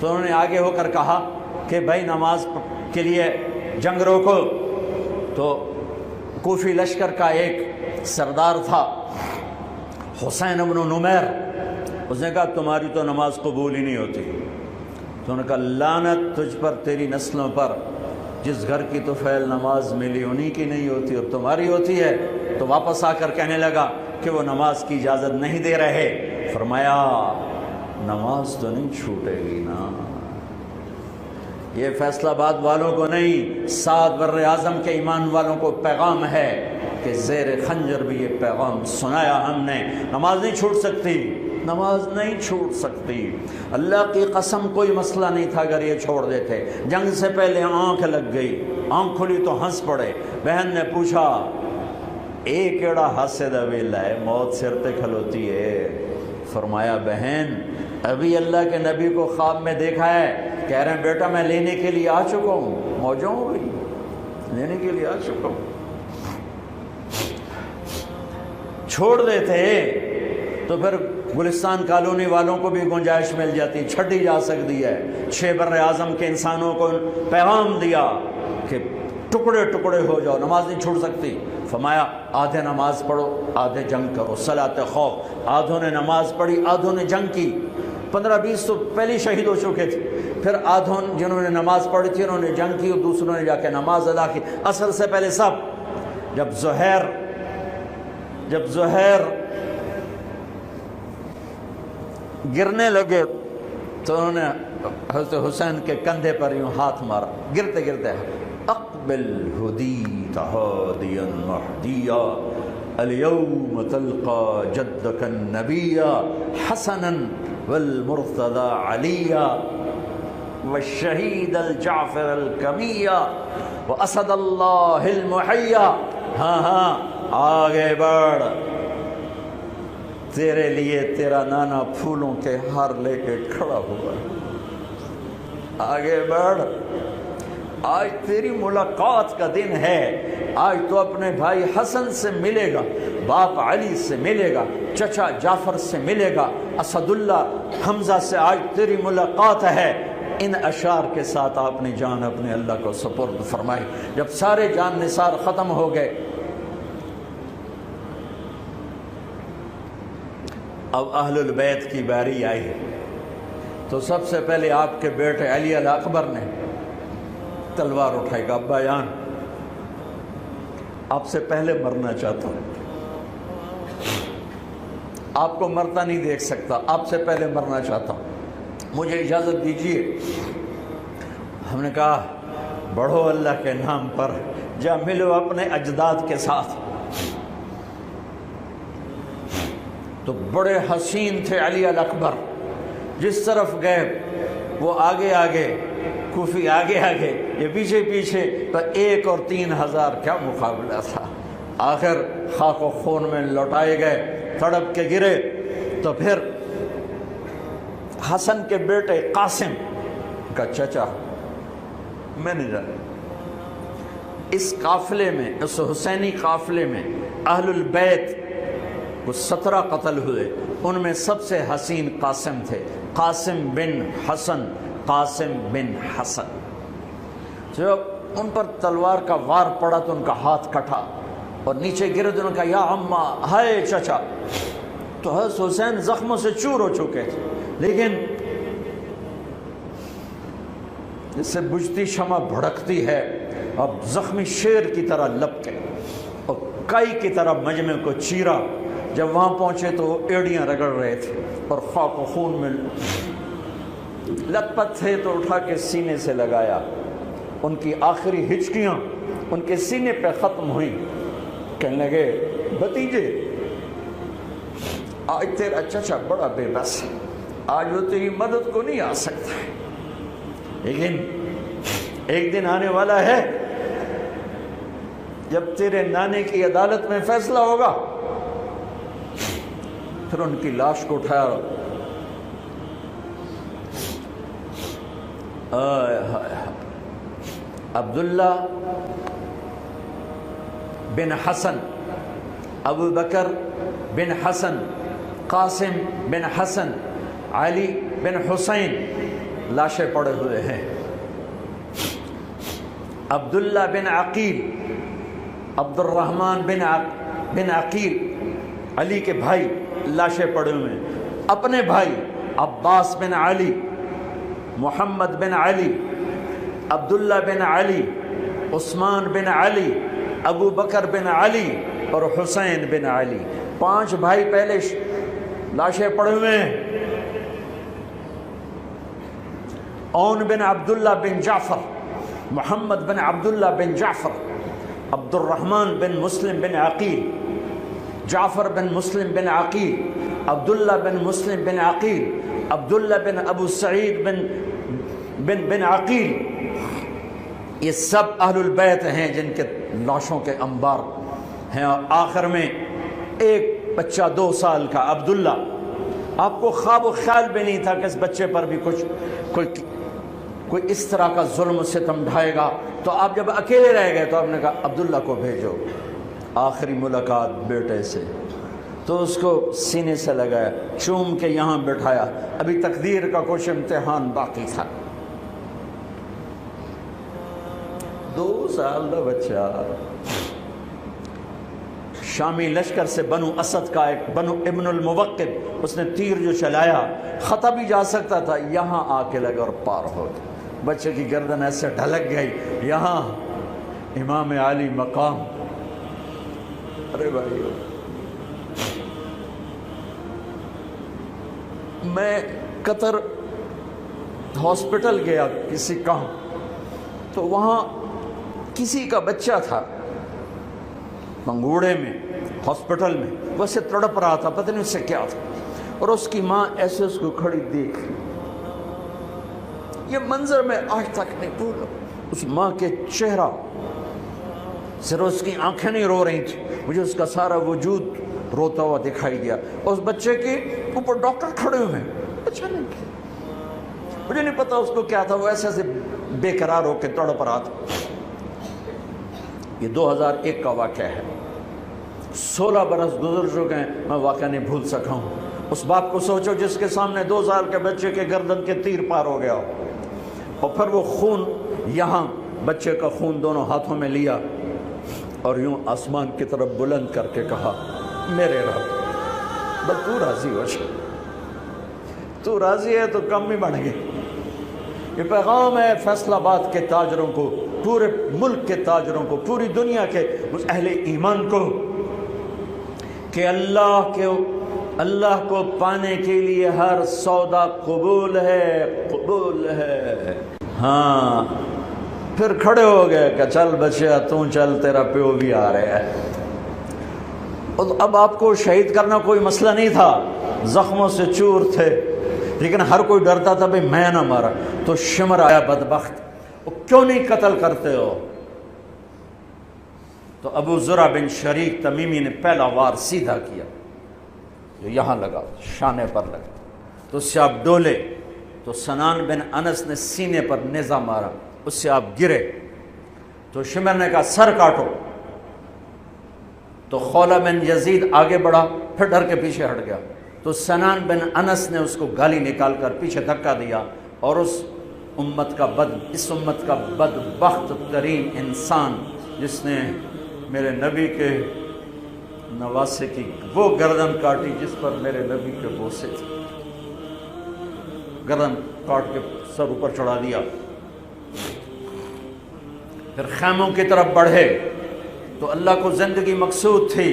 تو انہوں نے آگے ہو کر کہا کہ بھائی نماز کے لیے جنگ روکو۔ تو کوفی لشکر کا ایک سردار تھا حسین بن نمیر، اس نے کہا تمہاری تو نماز قبول ہی نہیں ہوتی۔ تو انہوں نے کہا لعنت تجھ پر، تیری نسلوں پر، جس گھر کی تو فعل نماز ملی انہی کی نہیں ہوتی اور تمہاری ہوتی ہے۔ تو واپس آ کر کہنے لگا کہ وہ نماز کی اجازت نہیں دے رہے۔ فرمایا نماز تو نہیں چھوٹے گی نا، یہ فیصلہ آباد والوں کو نہیں، 7 بر اعظم کے ایمان والوں کو پیغام ہے کہ زیر خنجر بھی یہ پیغام سنایا ہم نے، نماز نہیں چھوٹ سکتی، نماز نہیں چھوٹ سکتی۔ اللہ کی قسم کوئی مسئلہ نہیں تھا اگر یہ چھوڑ دیتے۔ جنگ سے پہلے آنکھ لگ گئی، آنکھ کھلی تو ہنس پڑے۔ بہن نے پوچھا ایک ایڑا ہاسے دا ویلا ہے، موت سر تے کھلوتی ہے۔ فرمایا بہن ابھی اللہ کے نبی کو خواب میں دیکھا ہے، کہہ رہے ہیں بیٹا میں لینے کے لیے آ چکا ہوں، موجوں ہو گئی، لینے کے لیے آ چکا ہوں۔ چھوڑ دیتے تو پھر گلستان کالونی والوں کو بھی گنجائش مل جاتی، چھٹی جا سکتی ہے۔ 6 بر اعظم کے انسانوں کو پیغام دیا کہ ٹکڑے ٹکڑے ہو جاؤ، نماز نہیں چھوڑ سکتی۔ فرمایا آدھے نماز پڑھو آدھے جنگ کرو، صلاۃ خوف۔ آدھوں نے نماز پڑھی آدھوں نے جنگ کی، 15-20 تو پہلے شہید ہو چکے تھے۔ پھر آدھوں جنہوں نے نماز پڑھی تھی انہوں نے جنگ کی اور دوسروں نے جا کے نماز ادا کی۔ اصل سے پہلے سب جب زہیر گرنے لگے تو انہوں نے حضرت حسین کے کندھے پر یوں ہاتھ مارا، گرتے گرتے اقبل ہدیت ہادیا مہدیا اليوم تلقى جدك النبي حسنا والمرتضى عليا والشهيد الجعفر الكمية واسد الله المحيا۔ ہاں آگے بڑھ، تیرے لیے تیرا نانا پھولوں کے ہار لے کے کھڑا ہوا، آگے بڑھ، آج تیری ملاقات کا دن ہے۔ آج تو اپنے بھائی حسن سے ملے گا، باپ علی سے ملے گا، چچا جعفر سے ملے گا، اسد اللہ حمزہ سے آج تیری ملاقات ہے۔ ان اشعار کے ساتھ آپ نے جان اپنے اللہ کو سپرد فرمائی۔ جب سارے جان نثار ختم ہو گئے، اب اہل البیت کی باری آئی تو سب سے پہلے آپ کے بیٹے علی الاکبر نے تلوار اٹھائی، کہا ابا جان آپ سے پہلے مرنا چاہتا ہوں، آپ کو مرتا نہیں دیکھ سکتا، آپ سے پہلے مرنا چاہتا ہوں، مجھے اجازت دیجیے۔ ہم نے کہا بڑھو اللہ کے نام پر، جا ملو اپنے اجداد کے ساتھ۔ تو بڑے حسین تھے علی الاکبر، جس طرف گئے وہ آگے آگے، کوفی آگے آگے، یہ پیچھے پیچھے، تو 1 اور 3000 کیا مقابلہ تھا۔ آخر خاک و خون میں لوٹائے گئے، تڑپ کے گرے۔ تو پھر حسن کے بیٹے قاسم کا چچا، میں نہیں جانا، اس قافلے میں، اس حسینی قافلے میں اہل البیت وہ 17 قتل ہوئے، ان میں سب سے حسین قاسم تھے، قاسم بن حسن، قاسم بن حسن۔ جب ان پر تلوار کا وار پڑا تو ان کا ہاتھ کٹا اور نیچے گرے تو انہوں نے کہا یا اماں، ہائے چچا۔ تو حضرت حسین زخموں سے چور ہو چکے تھے، لیکن جس سے بجھتی شمع بھڑکتی ہے، اب زخمی شیر کی طرح لپکے اور کائی کی طرح مجمع کو چیرا۔ جب وہاں پہنچے تو وہ ایڑیاں رگڑ رہے تھے اور خاک و خون میں لت پت تھے، تو اٹھا کے سینے سے لگایا، ان کی آخری ہچکیاں ان کے سینے پہ ختم ہوئیں۔ کہنے لگے بھتیجے آج تیرا چچا بڑا بے بس، آج وہ تیری مدد کو نہیں آ سکتا، لیکن ایک دن آنے والا ہے جب تیرے نانے کی عدالت میں فیصلہ ہوگا۔ پھر ان کی لاش کو اٹھایا، عبداللہ بن حسن، ابو بکر بن حسن، قاسم بن حسن، علی بن حسین لاشیں پڑے ہوئے ہیں، عبداللہ بن عقیل، عبد الرحمن بن عقیل علی کے بھائی لاشیں پڑے ہوئے ہیں، اپنے بھائی عباس بن علی، محمد بن علی، عبداللہ بن علی، عثمان بن علی، ابو بکر بن علی اور حسین بن علی، 5 بھائی پہلے لاشیں پڑے ہوئے ہیں۔ اون بن عبداللہ بن جعفر، محمد بن عبداللہ بن جعفر، عبد الرحمن بن مسلم بن عقیل، جعفر بن مسلم بن عقیل، عبداللہ بن مسلم بن عقیل، عبداللہ بن ابو سعید بن عقیل، یہ سب اہل البیت ہیں جن کے لاشوں کے انبار ہیں۔ اور آخر میں ایک بچہ 2 سال کا عبداللہ، آپ کو خواب و خیال بھی نہیں تھا کہ اس بچے پر بھی کوئی اس طرح کا ظلم و ستم ڈھائے گا، تو آپ جب اکیلے رہ گئے تو آپ نے کہا عبداللہ کو بھیجو۔ آخری ملاقات بیٹے سے، تو اس کو سینے سے لگایا، چوم کے یہاں بٹھایا، ابھی تقدیر کا کچھ امتحان باقی تھا۔ 2 سال کا بچہ، شامی لشکر سے بنو اسد کا ایک بنو ابن الموقد، اس نے تیر جو چلایا، خطا بھی جا سکتا تھا، یہاں آ کے لگا اور پار ہو گیا، بچے کی گردن ایسے ڈھلک گئی، یہاں امام علی مقام۔ ارے بھائی، میں قطر ہاسپٹل گیا کسی کام، تو وہاں کسی کا بچہ تھا منگوڑے میں، ہاسپٹل میں، ویسے تڑپ رہا تھا، پتہ نہیں اس سے کیا تھا، اور اس کی ماں ایسے اس کو کھڑی دیکھ، یہ منظر میں آج تک نہیں بھولا، اس ماں کے چہرہ، صرف اس کی آنکھیں نہیں رو رہی تھی، مجھے اس کا سارا وجود روتا ہوا دکھائی دیا، اور اس بچے کے اوپر ڈاکٹر کھڑے ہوئے ہیں، اچھا نہیں کیا، مجھے نہیں پتا اس کو کیا تھا، وہ ایسے بے قرار ہو کے تڑپ رہا تھا۔ یہ 2001 کا واقعہ ہے، 16 برس گزر چکے ہیں، میں واقعہ نہیں بھول سکا ہوں۔ اس باپ کو سوچو جس کے سامنے 2 سال کے بچے کے گردن کے تیر پار ہو گیا، اور پھر وہ خون، یہاں بچے کا خون دونوں ہاتھوں میں لیا اور یوں آسمان کی طرف بلند کر کے کہا، میرے رب، بس تو راضی ہو جا، تو راضی ہے تو کم ہی بڑھ گئے۔ یہ پیغام ہے فیصل آباد کے تاجروں کو، پورے ملک کے تاجروں کو، پوری دنیا کے اہل ایمان کو، کہ اللہ کو پانے کے لیے ہر سودا قبول ہے، قبول ہے۔ ہاں، پھر کھڑے ہو گئے کہ چل بچیا تو چل، تیرا پیو بھی آ رہا ہے۔ اب آپ کو شہید کرنا کوئی مسئلہ نہیں تھا، زخموں سے چور تھے، لیکن ہر کوئی ڈرتا تھا بھئی میں نہ مارا، تو شمر آیا بدبخت، کیوں نہیں قتل کرتے ہو؟ تو ابو زرع بن شریک تمیمی نے پہلا وار سیدھا کیا، جو یہاں لگا، شانے پر لگا، تو اس سے آپ ڈولے، تو سنان بن انس نے سینے پر نیزہ مارا، اس سے آپ گرے، تو شمر نے کہا سر کاٹو، تو خولہ بن یزید آگے بڑھا، پھر ڈر کے پیچھے ہٹ گیا، تو سنان بن انس نے اس کو گالی نکال کر پیچھے دھکا دیا، اور اس امت کا بدبخت ترین انسان جس نے میرے نبی کے نواسے کی وہ گردن کاٹی جس پر میرے نبی کے بوسے تھے، گردن کاٹ کے سر اوپر چڑھا دیا۔ پھر خیموں کی طرف بڑھے، تو اللہ کو زندگی مقصود تھی،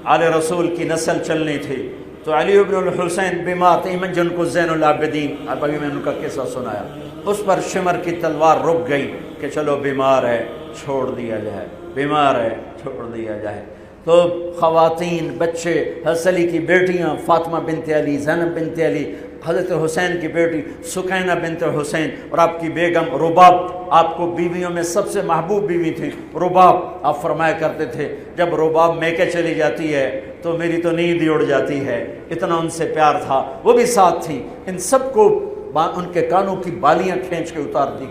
آل رسول کی نسل چلنی تھی، تو علی ابن الحسین بیمار تھے، جن کو زین العابدین، اب ابھی میں نے ان کا قصہ سنایا، اس پر شمر کی تلوار رک گئی کہ چلو بیمار ہے چھوڑ دیا جائے، بیمار ہے چھوڑ دیا جائے۔ تو خواتین، بچے، حضرت علی کی بیٹیاں فاطمہ بنت علی، زینب بنت علی، حضرت حسین کی بیٹی سکینہ بنت حسین، اور آپ کی بیگم رباب، آپ کو بیویوں میں سب سے محبوب بیوی تھی رباب۔ آپ فرمایا کرتے تھے جب رباب میکے چلی جاتی ہے تو میری تو نیند ہی اڑ جاتی ہے، اتنا ان سے پیار تھا، وہ بھی ساتھ تھی۔ ان سب کو ان کے کانوں کی بالیاں کھینچ کے اتار دی۔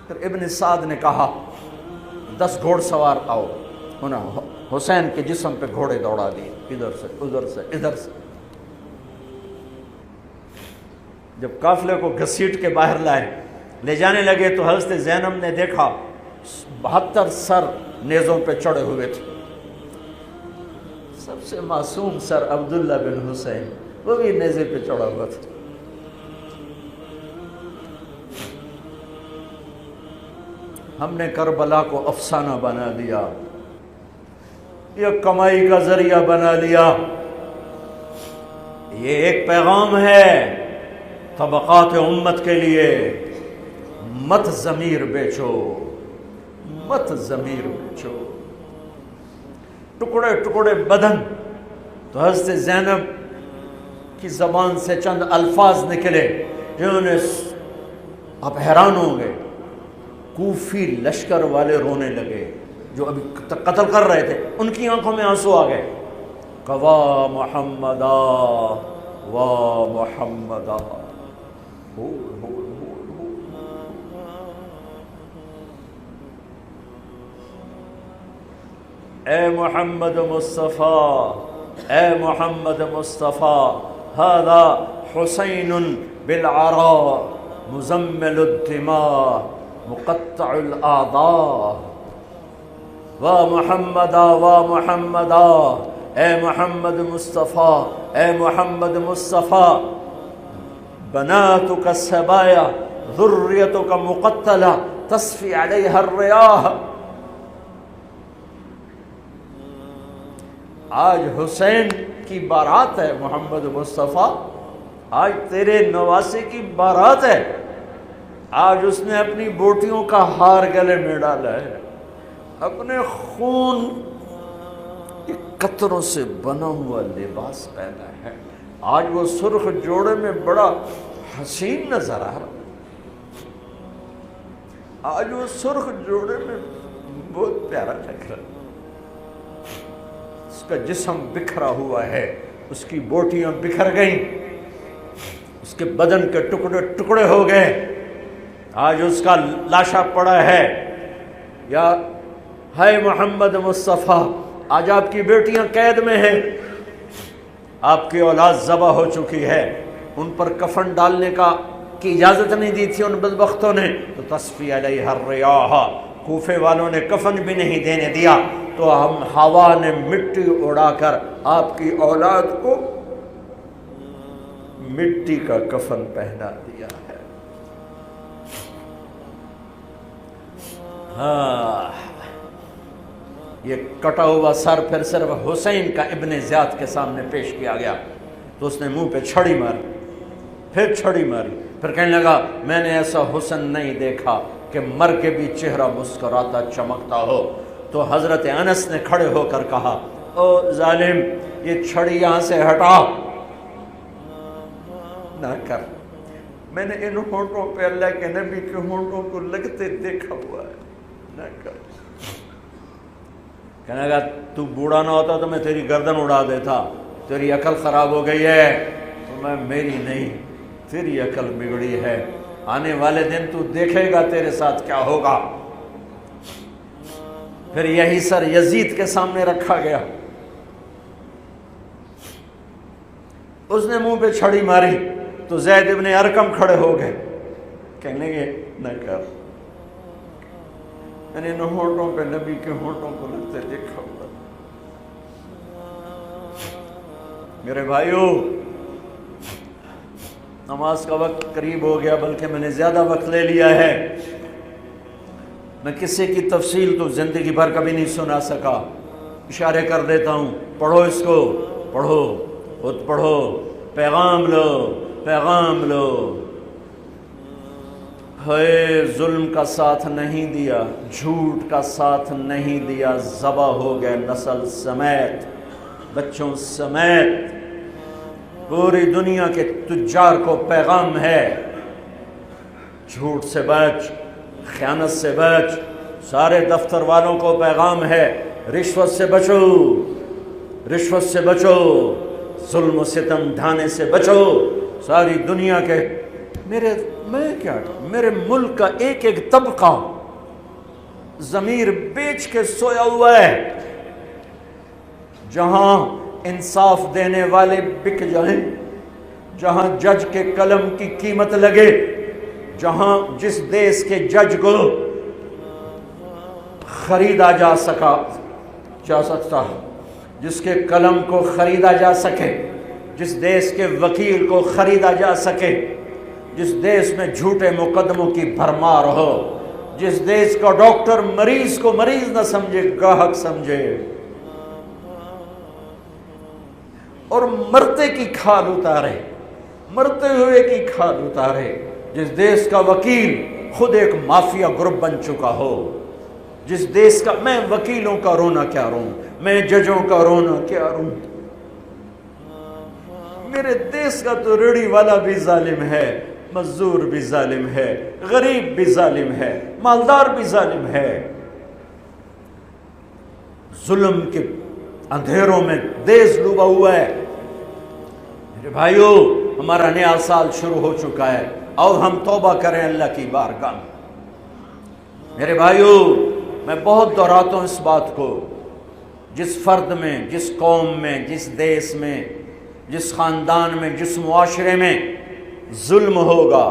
پھر ابن سعد نے کہا 10 گھوڑ سوار آؤ، انہیں حسین کے جسم پہ گھوڑے دوڑا دیے، ادھر سے ادھر سے ادھر سے۔ جب قافلے کو گھسیٹ کے باہر لائے، لے جانے لگے تو حضرت زینب نے دیکھا 72 سر نیزوں پہ چڑھے ہوئے تھے۔ سب سے معصوم سر عبداللہ بن حسین، وہ بھی نیزے پہ چڑھا ہوا تھا۔ ہم نے کربلا کو افسانہ بنا دیا، یہ کمائی کا ذریعہ بنا لیا۔ یہ ایک پیغام ہے طبقات امت کے لیے، مت ضمیر بیچو، مت ضمیر بیچو۔ ٹکڑے ٹکڑے بدن۔ تو حضرت زینب کی زبان سے چند الفاظ نکلے جنہوں نے، آپ حیران ہوں گے، کوفی لشکر والے رونے لگے جو ابھی قتل کر رہے تھے، ان کی آنکھوں میں آنسو آ گئے۔ وا محمدا وا محمدا، اے محمد مصطفیٰ، اے محمد مصطفیٰ، ھذا حسین بالعراء مزمل الدماء مقطع الاعضاء، وا محمدا وا محمدا، اے محمد مصطفیٰ، اے محمد مصطفیٰ، بناتک السبایا ذریتک مقتلہ تصفی علیہا الریاح۔ آج حسین کی بارات ہے محمد مصطفیٰ، آج تیرے نواسے کی بارات ہے، آج اس نے اپنی بوٹیوں کا ہار گلے میں ڈالا ہے، اپنے خون کے قطروں سے بنا ہوا لباس پہنا ہے، آج وہ سرخ جوڑے میں بڑا حسین نظر آ رہا، آج وہ سرخ جوڑے میں بہت پیارا لگ رہا، اس کا جسم بکھرا ہوا ہے، اس کی بوٹیاں بکھر گئیں، اس کے بدن کے ٹکڑے ٹکڑے ہو گئے، آج اس کا لاشا پڑا ہے۔ یا ہے محمد مصطفیٰ، آج آپ کی بیٹیاں قید میں ہیں، آپ کی اولاد ذبح ہو چکی ہے، ان پر کفن ڈالنے کی اجازت نہیں دی تھی ان بدبختوں نے، تو تصفی علیہ الریاح، کوفے والوں نے کفن بھی نہیں دینے دیا، تو ہم ہوا نے مٹی اڑا کر آپ کی اولاد کو مٹی کا کفن پہنا دیا ہے۔ ہاں، یہ کٹا ہوا سر پھر صرف حسین کا ابن زیاد کے سامنے پیش کیا گیا، تو اس نے منہ پہ چھڑی ماری، پھر چھڑی ماری، پھر کہنے لگا میں نے ایسا حسن نہیں دیکھا کہ مر کے بھی چہرہ مسکراتا چمکتا ہو۔ تو حضرت انس نے کھڑے ہو کر کہا او ظالم، یہ چھڑی یہاں سے ہٹا، نہ کر، میں نے ان ہونٹوں پہ اللہ کے نبی کے ہونٹوں کو لگتے دیکھا ہوا ہے، نہ کر۔ کہنے لگا تو بوڑھا نہ ہوتا تو میں تیری گردن اڑا دیتا، تیری عقل خراب ہو گئی ہے، تو میں میری نہیں، تیری عقل بگڑی ہے، آنے والے دن تو دیکھے گا تیرے ساتھ کیا ہوگا۔ پھر یہی سر یزید کے سامنے رکھا گیا، اس نے منہ پہ چھڑی ماری، تو زید ابن ارقم کھڑے ہو گئے، کہنے گے نہ کر، میں نے ان ہونٹوں پہ نبی کے ہونٹوں کو لگتے دیکھا ہوا۔ میرے بھائیو، نماز کا وقت قریب ہو گیا، بلکہ میں نے زیادہ وقت لے لیا ہے، میں کسی کی تفصیل تو زندگی بھر کبھی نہیں سنا سکا، اشارے کر دیتا ہوں، پڑھو اس کو، پڑھو، خود پڑھو، پیغام لو، پیغام لو۔ ہے ظلم کا ساتھ نہیں دیا، جھوٹ کا ساتھ نہیں دیا، ذبح ہو گئے نسل سمیت، بچوں سمیت، پوری دنیا کے تجار کو پیغام ہے، جھوٹ سے بچ، خیانت سے بچ، سارے دفتر والوں کو پیغام ہے، رشوت سے بچو، رشوت سے بچو، ظلم و ستم ڈھانے سے بچو، ساری دنیا کے، میرے ملک کا ایک ایک طبقہ ضمیر بیچ کے سویا ہوا ہے، جہاں انصاف دینے والے بک جائیں، جہاں جج کے قلم کی قیمت لگے، جہاں جس دیس کے جج کو خریدا جا سکتا، جس کے قلم کو خریدا جا سکے، جس دیس کے وکیل کو خریدا جا سکے، جس دیس میں جھوٹے مقدموں کی بھرمار ہو، جس دیس کا ڈاکٹر مریض کو مریض نہ سمجھے، گاہک سمجھے، اور مرتے کی کھال اتارے، مرتے ہوئے کی کھال اتارے، جس دیس کا وکیل خود ایک مافیا گروپ بن چکا ہو، جس دیس کا، میں وکیلوں کا رونا کیا روں، میں ججوں کا رونا کیا روں، میرے دیس کا تو ریڑھی والا بھی ظالم ہے، مزدور بھی ظالم ہے، غریب بھی ظالم ہے، مالدار بھی ظالم ہے، ظلم کے اندھیروں میں دیس ڈوبا ہوا ہے۔ میرے بھائیو، ہمارا نیا سال شروع ہو چکا ہے، اور ہم توبہ کریں اللہ کی بارگاہ میں۔ میرے بھائیو، میں بہت دہراتا ہوں اس بات کو، جس فرد میں، جس قوم میں، جس دیس میں، جس خاندان میں، جس معاشرے میں ظلم ہوگا،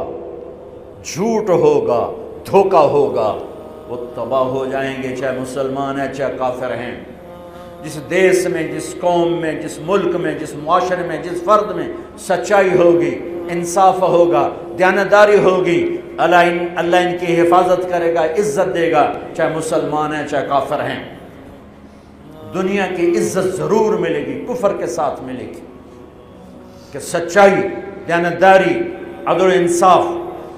جھوٹ ہوگا، دھوکہ ہوگا، وہ تباہ ہو جائیں گے، چاہے مسلمان ہیں چاہے کافر ہیں۔ جس دیس میں، جس قوم میں، جس ملک میں، جس معاشرے میں، جس فرد میں سچائی ہوگی، انصاف ہوگا، دیانتداری ہوگی، اللہ ان کی حفاظت کرے گا، عزت دے گا، چاہے مسلمان ہیں چاہے کافر ہیں۔ دنیا کی عزت ضرور ملے گی، کفر کے ساتھ ملے گی، کہ سچائی، دیانتداری، عدل و انصاف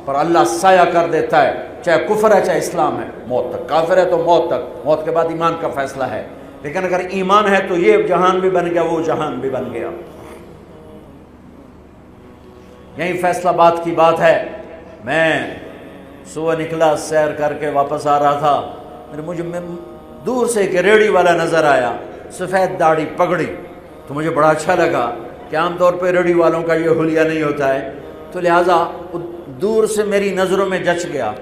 پر اللہ سایہ کر دیتا ہے، چاہے کفر ہے چاہے اسلام ہے، موت تک۔ کافر ہے تو موت تک، موت کے بعد ایمان کا فیصلہ ہے، لیکن اگر ایمان ہے تو یہ جہان بھی بن گیا، وہ جہان بھی بن گیا۔ یہی فیصلہ بات کی بات ہے۔ میں صبح نکلا، سیر کر کے واپس آ رہا تھا، مجھے دور سے ایک ریڑھی والا نظر آیا، سفید داڑھی، پگڑی، تو مجھے بڑا اچھا لگا کہ عام طور پہ ریڑھی والوں کا یہ حلیہ نہیں ہوتا ہے، تو لہٰذا دور سے میری نظروں میں جچ گیا۔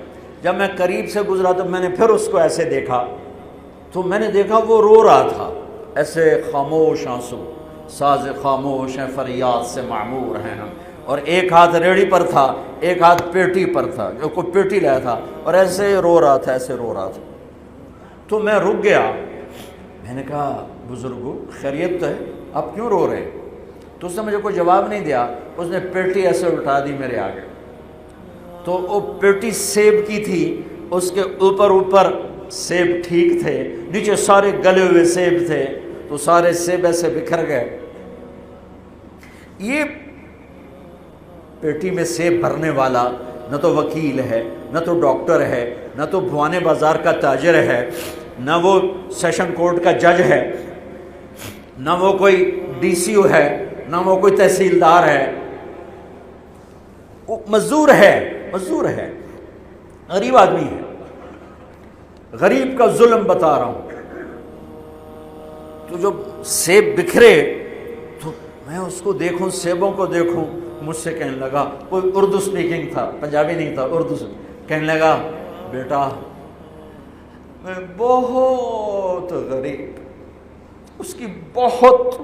جب میں قریب سے گزرا تو میں نے پھر اس کو ایسے دیکھا، تو میں نے دیکھا وہ رو رہا تھا، ایسے خاموش آنسو، ساز خاموش ہیں فریاد سے معمور ہیں ہم، اور ایک ہاتھ ریڑھی پر تھا، ایک ہاتھ پیٹی پر تھا، جو کوئی پیٹی لایا تھا، اور ایسے رو رہا تھا، ایسے رو رہا تھا۔ تو میں رک گیا، میں نے کہا بزرگو خیریت تو ہے، آپ کیوں رو رہے ہیں؟ تو اس نے مجھے کوئی جواب نہیں دیا، اس نے پیٹی ایسے اٹھا دی میرے آگے، تو وہ پیٹی سیب کی تھی، اس کے اوپر سیب ٹھیک تھے، نیچے سارے گلے ہوئے سیب تھے، تو سارے سیب ایسے بکھر گئے۔ یہ پیٹی میں سیب بھرنے والا نہ تو وکیل ہے، نہ تو ڈاکٹر ہے، نہ تو بھوانے بازار کا تاجر ہے، نہ وہ سیشن کورٹ کا جج ہے، نہ وہ کوئی ڈی سی او ہے، نہ وہ کوئی تحصیلدار ہے، وہ مزدور ہے، غریب آدمی ہے۔ غریب کا ظلم بتا رہا ہوں۔ تو جب سیب بکھرے تو میں اس کو دیکھوں، سیبوں کو دیکھوں، مجھ سے کہنے لگا، کوئی اردو سپیکنگ تھا، پنجابی نہیں تھا، اردو سے کہنے لگا، بیٹا میں بہت غریب، اس کی بہت،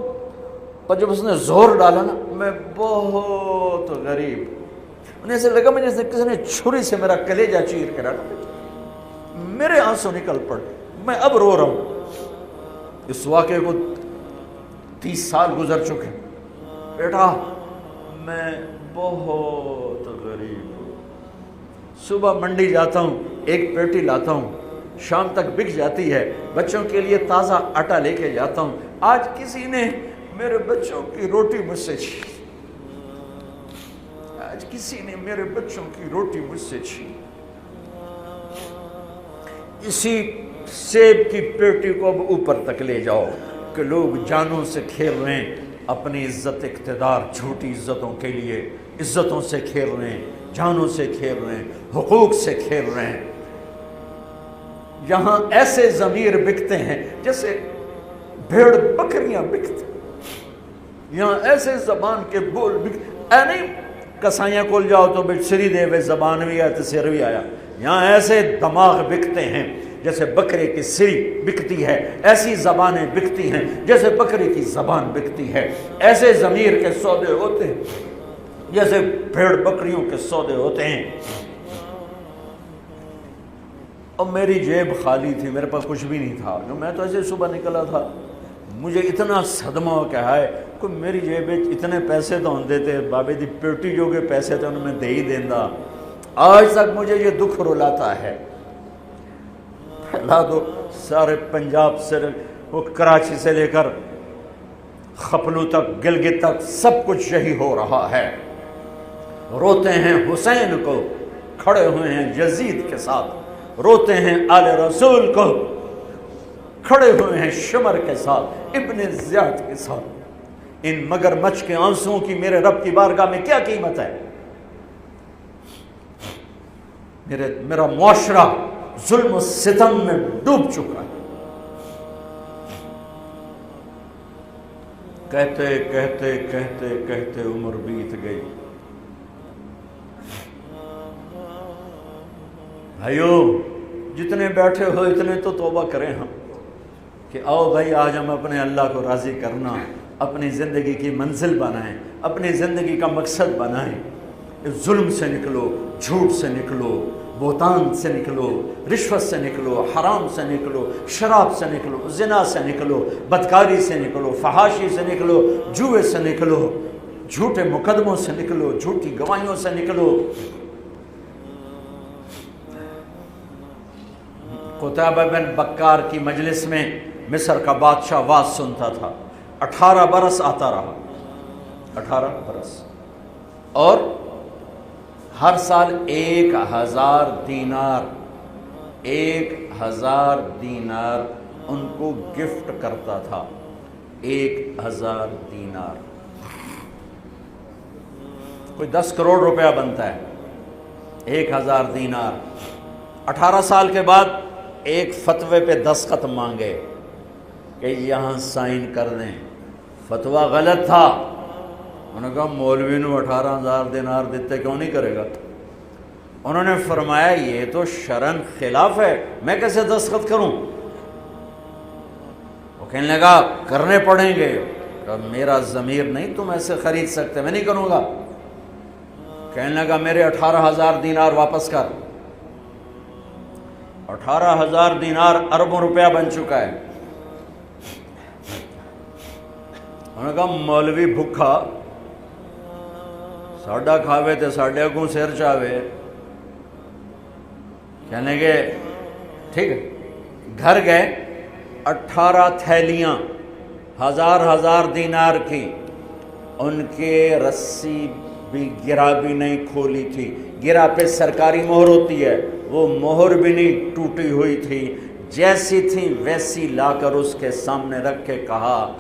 اور جب اس نے زور ڈالا نا، میں بہت غریب، انہیں ایسے لگا مجھے جیسے کسی نے چھری سے میرا کلیجہ چیر کے ڈالا، میرے آنسو نکل پڑے، میں اب رو رہا ہوں۔ اس واقعے کو 30 سال گزر چکے۔ بیٹا میں بہت غریب ہوں، صبح منڈی جاتا ہوں، ایک پیٹی لاتا ہوں، شام تک بک جاتی ہے، بچوں کے لیے تازہ آٹا لے کے جاتا ہوں، آج کسی نے میرے بچوں کی روٹی مجھ سے چھین، آج کسی نے میرے بچوں کی روٹی مجھ سے چھین۔ اسی سیب کی پیٹی کو اب اوپر تک لے جاؤ کہ لوگ جانوں سے کھیل رہے ہیں، اپنی عزت اقتدار جھوٹی عزتوں کے لیے عزتوں سے کھیل رہے ہیں، جانوں سے کھیل رہے ہیں، حقوق سے کھیل رہے ہیں۔ یہاں ایسے ضمیر بکتے ہیں جیسے بھیڑ بکریاں بکتے، یہاں ایسے زبان کے بول بکتے، اے نہیں کسائیاں کول جاؤ تو سری دے وے زبان بھی آیا تو سر بھی آیا، یہاں ایسے دماغ بکتے ہیں جیسے بکرے کی سری بکتی ہے، ایسی زبانیں بکتی ہیں جیسے بکرے کی زبان بکتی ہے، ایسے ضمیر کے سودے ہوتے ہیں جیسے بھیڑ بکریوں کے سودے ہوتے ہیں۔ اور میری جیب خالی تھی، میرے پاس کچھ بھی نہیں تھا، جو میں تو ایسے صبح نکلا تھا، مجھے اتنا صدمہ ہو کہ ہے کہ میری جیب اتنے پیسے تو ہوں دیتے بابے دی پیٹی جو کے پیسے تو انہوں نے دے ہی دینا۔ آج تک مجھے یہ دکھ رلاتا ہے۔ پھیلا دو سارے پنجاب سے، وہ کراچی سے لے کر خپلو تک، گلگت تک، سب کچھ یہی ہو رہا ہے۔ روتے ہیں حسین کو، کھڑے ہوئے ہیں یزید کے ساتھ، روتے ہیں آل رسول کو، کھڑے ہوئے ہیں شمر کے ساتھ، ابن زیاد کے ساتھ۔ ان مگر مچھ کے آنسوؤں کی میرے رب کی بارگاہ میں کیا قیمت ہے؟ میرا معاشرہ ظلم و ستم میں ڈوب چکا ہے۔ کہتے کہتے کہتے کہتے عمر بیت گئی۔ بھائیو جتنے بیٹھے ہو اتنے تو توبہ کریں ہم، کہ آؤ بھائی آج ہم اپنے اللہ کو راضی کرنا، اپنی زندگی کی منزل بنائیں، اپنی زندگی کا مقصد بنائیں۔ ظلم سے نکلو، جھوٹ سے نکلو، بہتان سے نکلو، رشوت سے نکلو، حرام سے نکلو، شراب سے نکلو، زنا سے نکلو، بدکاری سے نکلو، فحاشی سے نکلو، جوئے سے نکلو، جھوٹے مقدموں سے نکلو، جھوٹی گواہیوں سے نکلو۔ قتیبہ بن بکار کی مجلس میں مصر کا بادشاہ واز سنتا تھا، 18 برس آتا رہا، 18 برس، اور ہر سال 1000 دینار، 1000 دینار ان کو گفٹ کرتا تھا، 1000 دینار، کوئی 10 کروڑ روپیہ بنتا ہے، 1000 دینار۔ 18 سال کے بعد ایک فتوے پہ دستخط مانگے کہ یہاں سائن کر دیں، فتویٰ غلط تھا۔ انہوں نے کہا مولوی نو 18,000 دینار دیتے کیوں نہیں کرے گا؟ انہوں نے فرمایا یہ تو شرعاً خلاف ہے، میں کیسے دستخط کروں؟ وہ کہنے لگا کرنے پڑیں گے۔ کہا میرا ضمیر نہیں تم ایسے خرید سکتے، میں نہیں کروں گا۔ کہنے لگا میرے 18,000 دینار واپس کر۔ 18,000 دینار اربوں روپیہ بن چکا ہے۔ انہوں نے کہا مولوی بھکھا ساڈا کھاوے تے ساڈے اگوں سر چاوے۔ کہنے گے ٹھیک ہے، گھر گئے، 18 تھیلیاں 1000 دینار کی، ان کے رسی بھی گرا بھی نہیں کھولی تھی، گرا پہ سرکاری مہر ہوتی ہے، وہ مہر بھی نہیں ٹوٹی ہوئی تھی، جیسی تھی ویسی لا کر اس کے سامنے رکھ کے کہا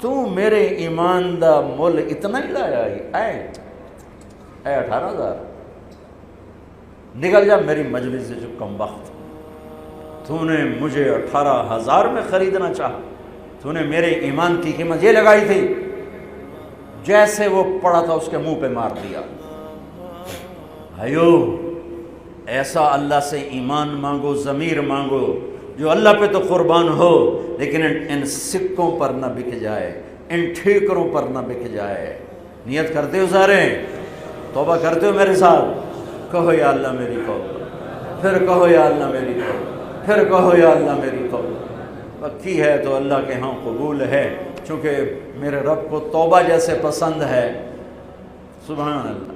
تو میرے ایمان دا مول اتنا ہی لایا ہی اے 18,000، نکل جا میری مجلس سے جو کم وقت، تو نے مجھے 18,000 میں خریدنا چاہا، تو نے میرے ایمان کی قیمت یہ لگائی تھی۔ جیسے وہ پڑا تھا اس کے منہ پہ مار دیا۔ بھائیو ایسا اللہ سے ایمان مانگو، ضمیر مانگو جو اللہ پہ تو قربان ہو، لیکن ان سکوں پر نہ بک جائے، ان ٹھیکروں پر نہ بک جائے۔ نیت کرتے ہو سارے؟ توبہ کرتے ہو میرے ساتھ؟ کہو یا اللہ میری توبہ، پھر کہو یا اللہ میری توبہ، پھر کہو یا اللہ میری توبہ۔ پکی ہے تو اللہ کے ہاں قبول ہے، چونکہ میرے رب کو توبہ جیسے پسند ہے۔ سبحان اللہ۔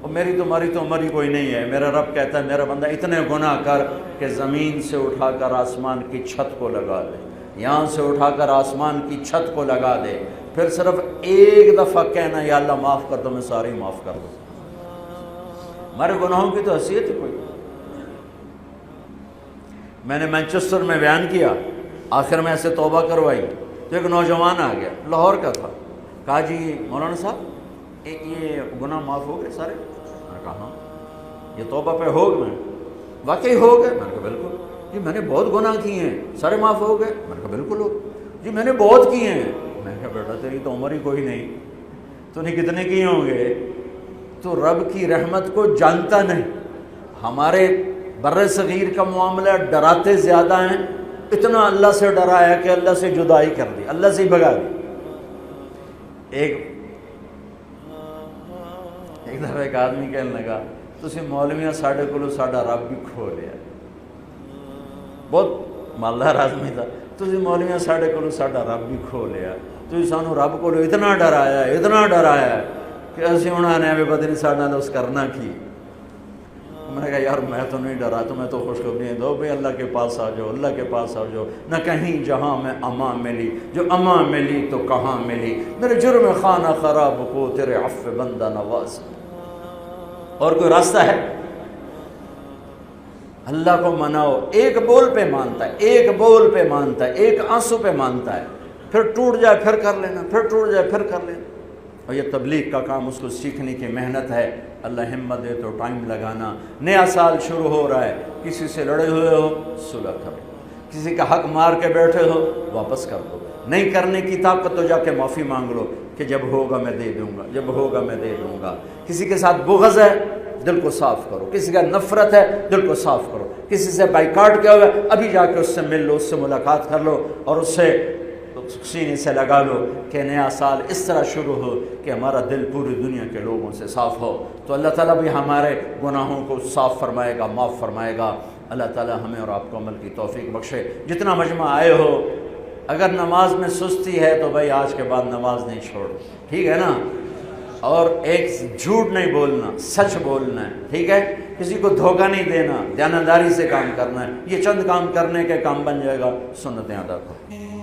اور میری تمہاری تو عمر ہی کوئی نہیں ہے۔ میرا رب کہتا ہے میرا بندہ اتنے گناہ کر کہ زمین سے اٹھا کر آسمان کی چھت کو لگا دے، یہاں سے اٹھا کر آسمان کی چھت کو لگا دے، پھر صرف ایک دفعہ کہنا یا اللہ معاف کر دو، میں ساری معاف کر دوں۔ ہمارے گناہوں کی تو حیثیت ہی کوئی۔ میں نے مینچسٹر میں بیان کیا، آخر میں ایسے توبہ کروائی تو ایک نوجوان آ گیا، لاہور کا تھا، کہا جی مولانا صاحب یہ گناہ معاف ہو گئے سارے؟ میں نے کہا ہاں۔ یہ توبہ پہ ہو گئے؟ واقعی ہو گئے؟ میں نے کہا بالکل۔ جی میں نے بہت گناہ کیے ہیں، سارے معاف ہو گئے؟ میں نے کہا بالکل ہو۔ جی میں نے بہت کیے ہیں۔ میں نے کہا بیٹا تیری تو عمر ہی کوئی نہیں، تو نے کتنے کیے ہوں گے؟ تو رب کی رحمت کو جانتا نہیں۔ ہمارے بر صغیر کا معاملہ ڈراتے زیادہ ہیں، اتنا اللہ سے ڈرایا کہ اللہ سے جدائی کر دی، اللہ سے ہی بھگا دی۔ ایک دفعہ ایک آدمی کہنے لگا تسی مولویاں ساڈے کولو ساڈا رب بھی کھو لیا، بہت مالدار آدمی تھا، تسی مولویاں ساڈے کولو ساڈا رب بھی کھو لیا، تسی سانو رب کولو اتنا ڈرایا ہے کہ اسی ہن آنے بھی پتہ نہیں ساڈے نال اس کرنا کی۔ میں نے کہا یار میں تو نہیں ڈرا، تمہیں تو خوشخبری دو بھئی اللہ کے پاس آ جاؤ، اللہ کے پاس آ جاؤ، نہ کہیں جہاں میں امان ملی، جو امان ملی تو کہاں ملی، میرے جرم خانہ خراب کو تیرے عفو بندہ نواز۔ اور کوئی راستہ ہے؟ اللہ کو مناؤ، ایک بول پہ مانتا ہے، ایک بول پہ مانتا ہے، ایک آنسو پہ مانتا ہے، پھر ٹوٹ جائے پھر کر لینا، پھر ٹوٹ جائے پھر کر لینا۔ اور یہ تبلیغ کا کام، اس کو سیکھنے کی محنت ہے، اللہ ہمت دے تو ٹائم لگانا۔ نیا سال شروع ہو رہا ہے، کسی سے لڑے ہوئے ہو صلح کرو، کسی کا حق مار کے بیٹھے ہو واپس کر دو، نہیں کرنے کی طاقت تو جا کے معافی مانگ لو کہ جب ہوگا میں دے دوں گا، جب ہوگا میں دے دوں گا۔ کسی کے ساتھ بغض ہے دل کو صاف کرو، کسی کا نفرت ہے دل کو صاف کرو، کسی سے بائیکاٹ کیا ہوا ہے ابھی جا کے اس سے مل لو، اس سے ملاقات کر لو اور اس سے سینے سے لگا لو کہ نیا سال اس طرح شروع ہو کہ ہمارا دل پوری دنیا کے لوگوں سے صاف ہو۔ تو اللہ تعالیٰ بھی ہمارے گناہوں کو صاف فرمائے گا، معاف فرمائے گا۔ اللہ تعالیٰ ہمیں اور آپ کو عمل کی توفیق بخشے۔ جتنا مجمع آئے ہو، اگر نماز میں سستی ہے تو بھائی آج کے بعد نماز نہیں چھوڑ، ٹھیک ہے نا؟ اور ایک جھوٹ نہیں بولنا، سچ بولنا ہے، ٹھیک ہے؟ کسی کو دھوکہ نہیں دینا، دیانتداری سے کام کرنا ہے۔ یہ چند کام کرنے کے کام بن جائے گا، سنتیں ادا کرو۔